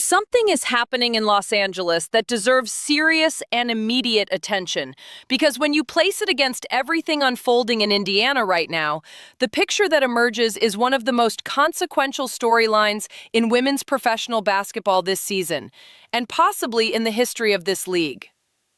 Something is happening in Los Angeles that deserves serious and immediate attention, because when you place it against everything unfolding in Indiana right now, the picture that emerges is one of the most consequential storylines in women's professional basketball this season, and possibly in the history of this league.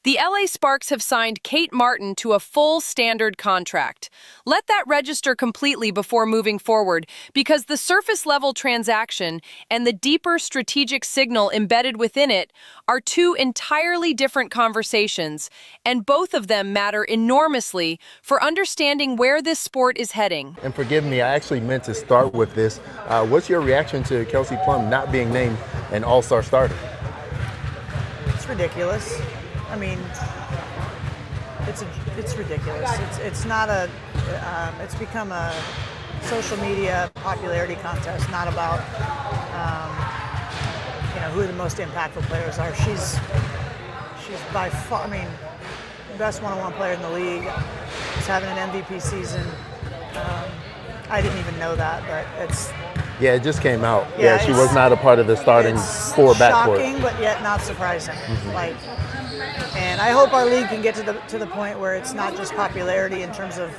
The LA Sparks have signed Kate Martin to a full standard contract. Let that register completely before moving forward, because the surface-level transaction and the deeper strategic signal embedded within it are two entirely different conversations, and both of them matter enormously for understanding where this sport is heading. And forgive me, I actually meant to start with this. What's your reaction to Kelsey Plum not being named an all-star starter? It's ridiculous. I mean, it's ridiculous. It's not a. It's become a social media popularity contest, not about who the most impactful players are. She's by far, I mean, the best one-on-one player in the league. She's having an MVP season. I didn't even know that, but it's. Yeah, it just came out. Yeah, she was not a part of the starting four backcourt. Shocking, but yet not surprising. And I hope our league can get to the point where it's not just popularity in terms of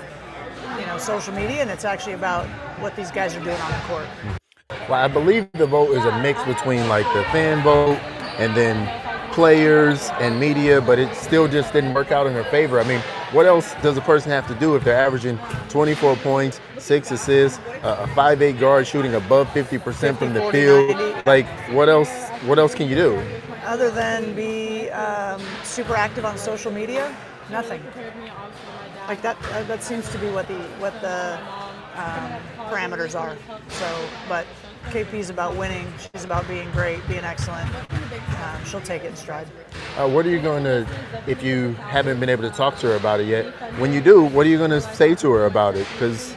social media, and it's actually about what these guys are doing on the court. Well, I believe the vote is a mix between like the fan vote and then players and media, but it still just didn't work out in her favor. I mean, what else does a person have to do if they're averaging 24 points, 6 assists, a 5'8" guard shooting above 50% from the field? 90. Like, what else can you do? Other than be super active on social media, nothing. Like that seems to be what the parameters are. So, but KP's about winning. She's about being great, being excellent. She'll take it in stride. What are you going to, if you haven't been able to talk to her about it yet, when you do, what are you going to say to her about it? Because,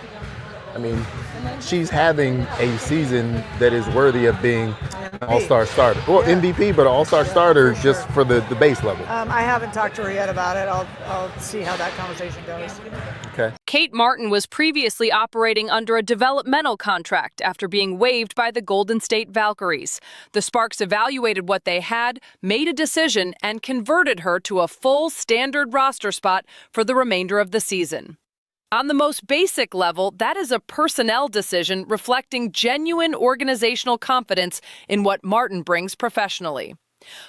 I mean, she's having a season that is worthy of being an all-star starter. Well, yeah. MVP, but an all-star starter just for the base level. I haven't talked to her yet about it. I'll see how that conversation goes. Okay. Kate Martin was previously operating under a developmental contract after being waived by the Golden State Valkyries. The Sparks evaluated what they had, made a decision, and converted her to a full standard roster spot for the remainder of the season. On the most basic level, that is a personnel decision reflecting genuine organizational confidence in what Martin brings professionally.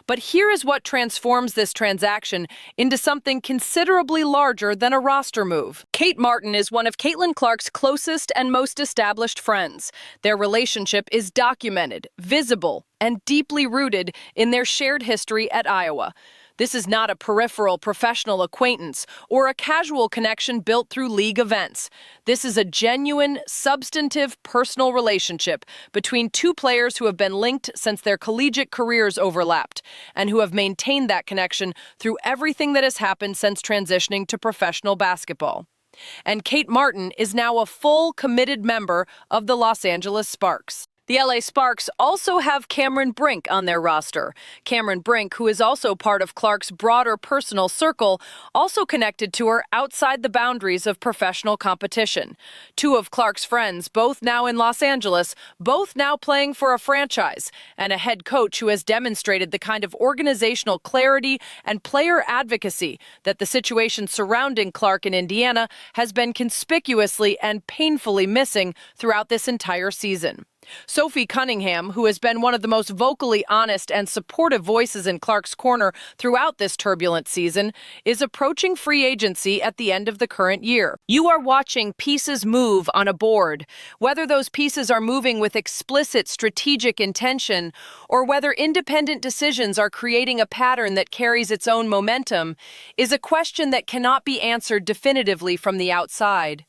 But here is what transforms this transaction into something considerably larger than a roster move. Kate Martin is one of Caitlin Clark's closest and most established friends. Their relationship is documented, visible, and deeply rooted in their shared history at Iowa. This is not a peripheral professional acquaintance or a casual connection built through league events. This is a genuine, substantive, personal relationship between two players who have been linked since their collegiate careers overlapped and who have maintained that connection through everything that has happened since transitioning to professional basketball. And Kate Martin is now a full, committed member of the Los Angeles Sparks. The LA Sparks also have Cameron Brink on their roster. Cameron Brink, who is also part of Clark's broader personal circle, also connected to her outside the boundaries of professional competition. Two of Clark's friends, both now in Los Angeles, both now playing for a franchise, and a head coach who has demonstrated the kind of organizational clarity and player advocacy that the situation surrounding Clark in Indiana has been conspicuously and painfully missing throughout this entire season. Sophie Cunningham, who has been one of the most vocally honest and supportive voices in Clark's corner throughout this turbulent season, is approaching free agency at the end of the current year. You are watching pieces move on a board. Whether those pieces are moving with explicit strategic intention or whether independent decisions are creating a pattern that carries its own momentum is a question that cannot be answered definitively from the outside.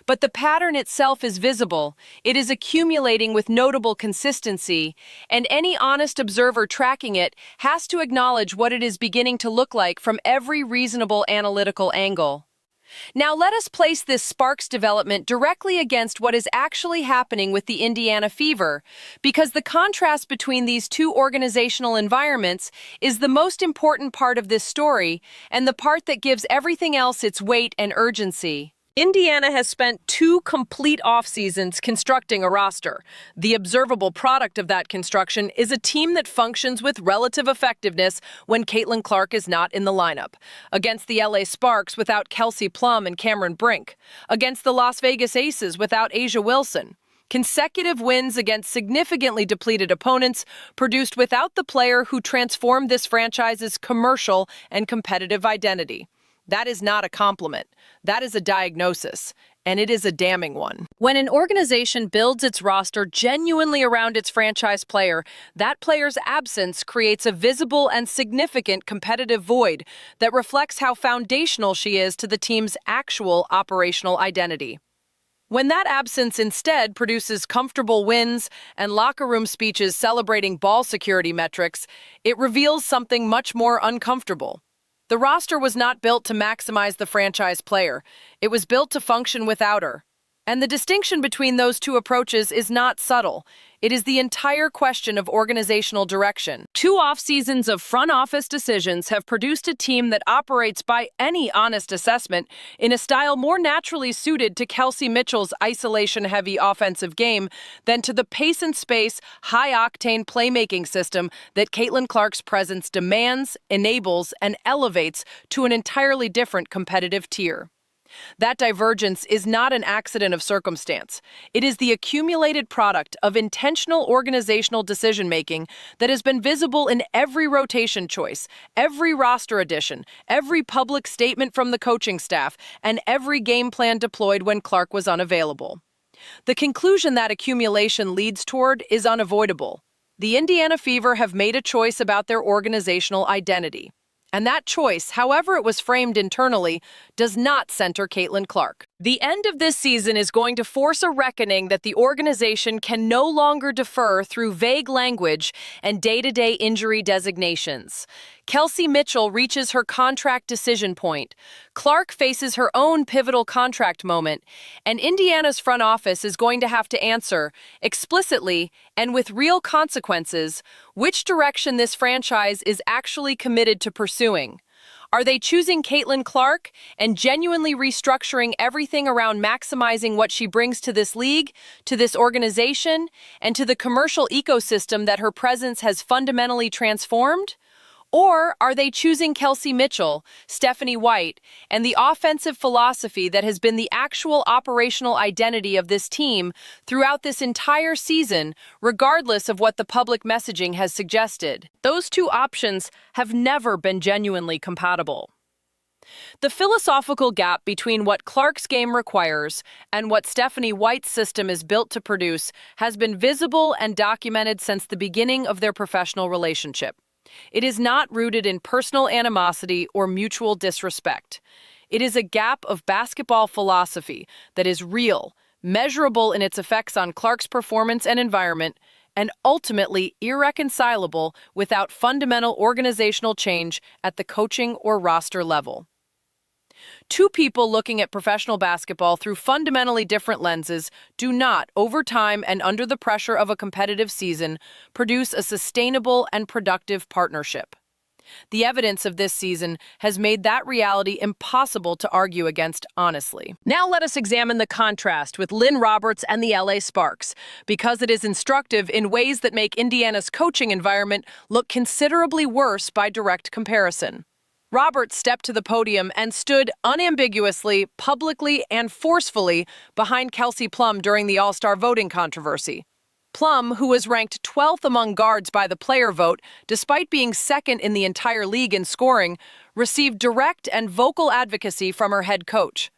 But the pattern itself is visible, it is accumulating with notable consistency, and any honest observer tracking it has to acknowledge what it is beginning to look like from every reasonable analytical angle. Now let us place this Sparks development directly against what is actually happening with the Indiana Fever, because the contrast between these two organizational environments is the most important part of this story and the part that gives everything else its weight and urgency. Indiana has spent 2 complete off-seasons constructing a roster. The observable product of that construction is a team that functions with relative effectiveness when Caitlin Clark is not in the lineup. Against the LA Sparks without Kelsey Plum and Cameron Brink. Against the Las Vegas Aces without A'ja Wilson. Consecutive wins against significantly depleted opponents produced without the player who transformed this franchise's commercial and competitive identity. That is not a compliment. That is a diagnosis, and it is a damning one. When an organization builds its roster genuinely around its franchise player, that player's absence creates a visible and significant competitive void that reflects how foundational she is to the team's actual operational identity. When that absence instead produces comfortable wins and locker room speeches celebrating ball security metrics, it reveals something much more uncomfortable. The roster was not built to maximize the franchise player. It was built to function without her. And the distinction between those two approaches is not subtle. It is the entire question of organizational direction. 2 off-seasons of front office decisions have produced a team that operates by any honest assessment in a style more naturally suited to Kelsey Mitchell's isolation-heavy offensive game than to the pace and space, high-octane playmaking system that Caitlin Clark's presence demands, enables, and elevates to an entirely different competitive tier. That divergence is not an accident of circumstance. It is the accumulated product of intentional organizational decision-making that has been visible in every rotation choice, every roster addition, every public statement from the coaching staff, and every game plan deployed when Clark was unavailable. The conclusion that accumulation leads toward is unavoidable. The Indiana Fever have made a choice about their organizational identity. And that choice, however it was framed internally, does not center Caitlin Clark. The end of this season is going to force a reckoning that the organization can no longer defer through vague language and day-to-day injury designations. Kelsey Mitchell reaches her contract decision point. Clark faces her own pivotal contract moment, and Indiana's front office is going to have to answer, explicitly and with real consequences, which direction this franchise is actually committed to pursuing. Are they choosing Caitlin Clark and genuinely restructuring everything around maximizing what she brings to this league, to this organization, and to the commercial ecosystem that her presence has fundamentally transformed? Or are they choosing Kelsey Mitchell, Stephanie White, and the offensive philosophy that has been the actual operational identity of this team throughout this entire season, regardless of what the public messaging has suggested? Those two options have never been genuinely compatible. The philosophical gap between what Clark's game requires and what Stephanie White's system is built to produce has been visible and documented since the beginning of their professional relationship. It is not rooted in personal animosity or mutual disrespect. It is a gap of basketball philosophy that is real, measurable in its effects on Clark's performance and environment, and ultimately irreconcilable without fundamental organizational change at the coaching or roster level. Two people looking at professional basketball through fundamentally different lenses do not, over time and under the pressure of a competitive season, produce a sustainable and productive partnership. The evidence of this season has made that reality impossible to argue against honestly. Now let us examine the contrast with Lynne Roberts and the LA Sparks, because it is instructive in ways that make Indiana's coaching environment look considerably worse by direct comparison. Roberts stepped to the podium and stood unambiguously, publicly, and forcefully behind Kelsey Plum during the All-Star voting controversy. Plum, who was ranked 12th among guards by the player vote, despite being second in the entire league in scoring, received direct and vocal advocacy from her head coach.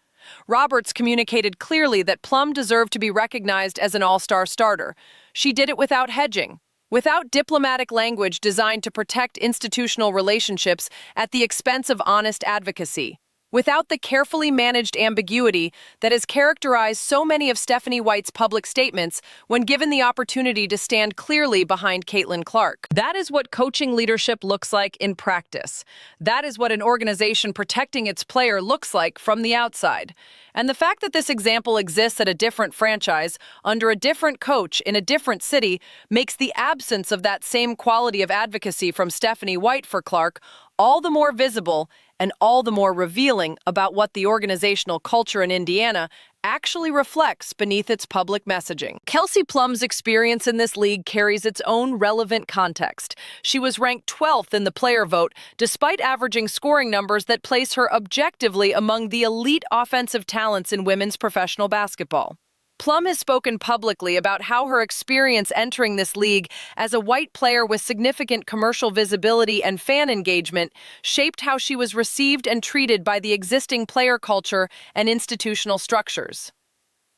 Roberts communicated clearly that Plum deserved to be recognized as an All-Star starter. She did it without hedging, without diplomatic language designed to protect institutional relationships at the expense of honest advocacy, without the carefully managed ambiguity that has characterized so many of Stephanie White's public statements when given the opportunity to stand clearly behind Caitlin Clark. That is what coaching leadership looks like in practice. That is what an organization protecting its player looks like from the outside. And the fact that this example exists at a different franchise, under a different coach in a different city, makes the absence of that same quality of advocacy from Stephanie White for Clark all the more visible and all the more revealing about what the organizational culture in Indiana actually reflects beneath its public messaging. Kelsey Plum's experience in this league carries its own relevant context. She was ranked 12th in the player vote, despite averaging scoring numbers that place her objectively among the elite offensive talents in women's professional basketball. Plum has spoken publicly about how her experience entering this league as a white player with significant commercial visibility and fan engagement shaped how she was received and treated by the existing player culture and institutional structures.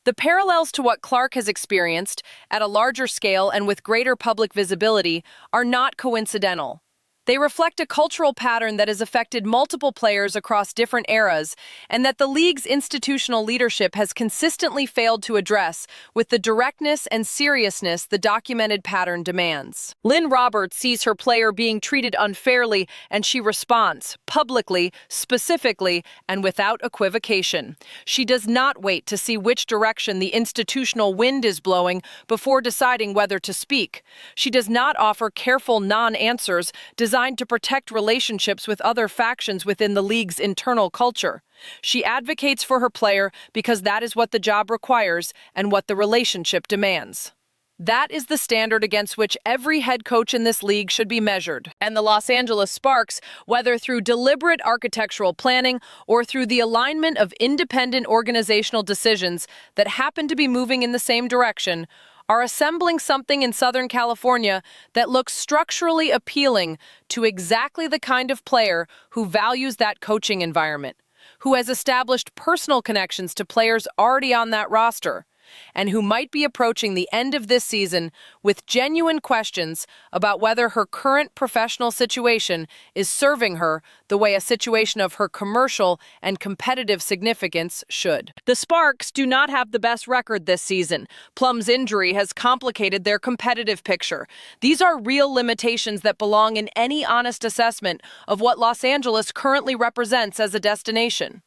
The parallels to what Clark has experienced, at a larger scale and with greater public visibility, are not coincidental. They reflect a cultural pattern that has affected multiple players across different eras, and that the league's institutional leadership has consistently failed to address with the directness and seriousness the documented pattern demands. Lynne Roberts sees her player being treated unfairly, and she responds, publicly, specifically, and without equivocation. She does not wait to see which direction the institutional wind is blowing before deciding whether to speak. She does not offer careful non-answers designed to protect relationships with other factions within the league's internal culture. She advocates for her player because that is what the job requires and what the relationship demands. That is the standard against which every head coach in this league should be measured. And the Los Angeles Sparks, whether through deliberate architectural planning or through the alignment of independent organizational decisions that happen to be moving in the same direction, are assembling something in Southern California that looks structurally appealing to exactly the kind of player who values that coaching environment, who has established personal connections to players already on that roster, and who might be approaching the end of this season with genuine questions about whether her current professional situation is serving her the way a situation of her commercial and competitive significance should. The Sparks do not have the best record this season. Plum's injury has complicated their competitive picture. These are real limitations that belong in any honest assessment of what Los Angeles currently represents as a destination.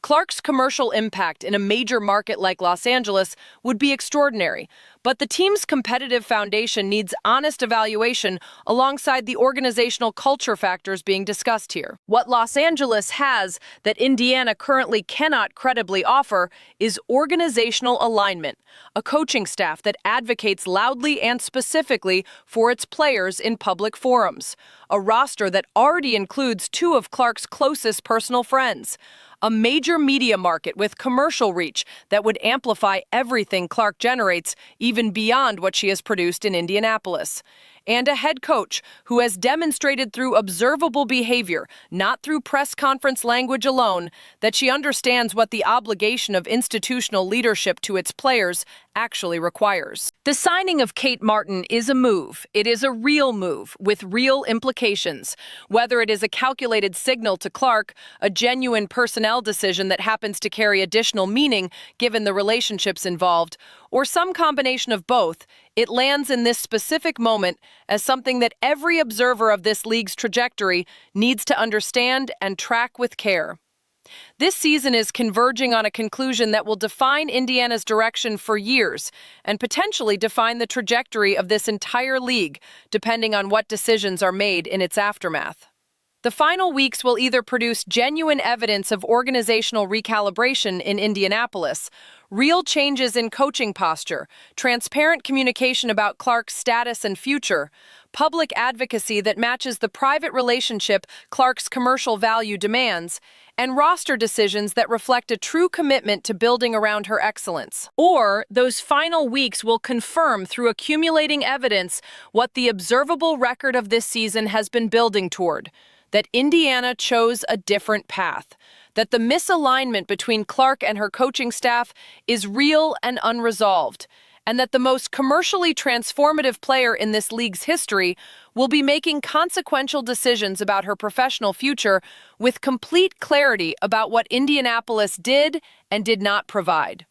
Clark's commercial impact in a major market like Los Angeles would be extraordinary, but the team's competitive foundation needs honest evaluation alongside the organizational culture factors being discussed here. What Los Angeles has that Indiana currently cannot credibly offer is organizational alignment, a coaching staff that advocates loudly and specifically for its players in public forums, a roster that already includes two of Clark's closest personal friends, a major media market with commercial reach that would amplify everything Clark generates, even beyond what she has produced in Indianapolis, and a head coach who has demonstrated through observable behavior, not through press conference language alone, that she understands what the obligation of institutional leadership to its players actually requires. The signing of Kate Martin is a move. It is a real move with real implications. Whether it is a calculated signal to Clark, a genuine personnel decision that happens to carry additional meaning given the relationships involved, or some combination of both, it lands in this specific moment as something that every observer of this league's trajectory needs to understand and track with care. This season is converging on a conclusion that will define Indiana's direction for years and potentially define the trajectory of this entire league, depending on what decisions are made in its aftermath. The final weeks will either produce genuine evidence of organizational recalibration in Indianapolis, real changes in coaching posture, transparent communication about Clark's status and future, public advocacy that matches the private relationship Clark's commercial value demands, and roster decisions that reflect a true commitment to building around her excellence. Or those final weeks will confirm through accumulating evidence what the observable record of this season has been building toward, that Indiana chose a different path, that the misalignment between Clark and her coaching staff is real and unresolved, and that the most commercially transformative player in this league's history will be making consequential decisions about her professional future with complete clarity about what Indianapolis did and did not provide.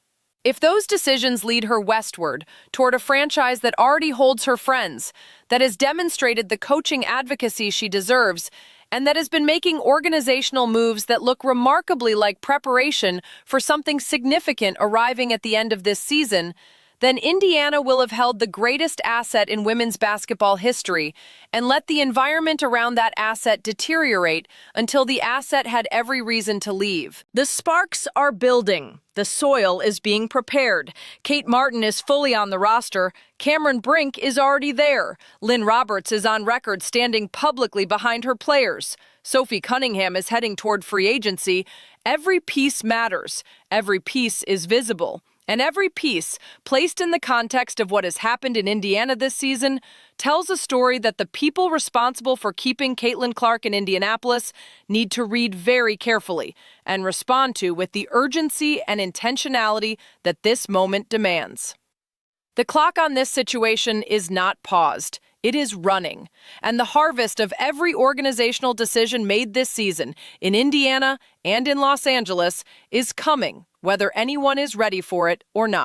If those decisions lead her westward, toward a franchise that already holds her friends, that has demonstrated the coaching advocacy she deserves, and that has been making organizational moves that look remarkably like preparation for something significant arriving at the end of this season, then Indiana will have held the greatest asset in women's basketball history and let the environment around that asset deteriorate until the asset had every reason to leave. The sparks are building. The soil is being prepared. Kate Martin is fully on the roster. Cameron Brink is already there. Lynne Roberts is on record standing publicly behind her players. Sophie Cunningham is heading toward free agency. Every piece matters. Every piece is visible. And every piece, placed in the context of what has happened in Indiana this season, tells a story that the people responsible for keeping Caitlin Clark in Indianapolis need to read very carefully and respond to with the urgency and intentionality that this moment demands. The clock on this situation is not paused. It is running. And the harvest of every organizational decision made this season in Indiana and in Los Angeles is coming, whether anyone is ready for it or not.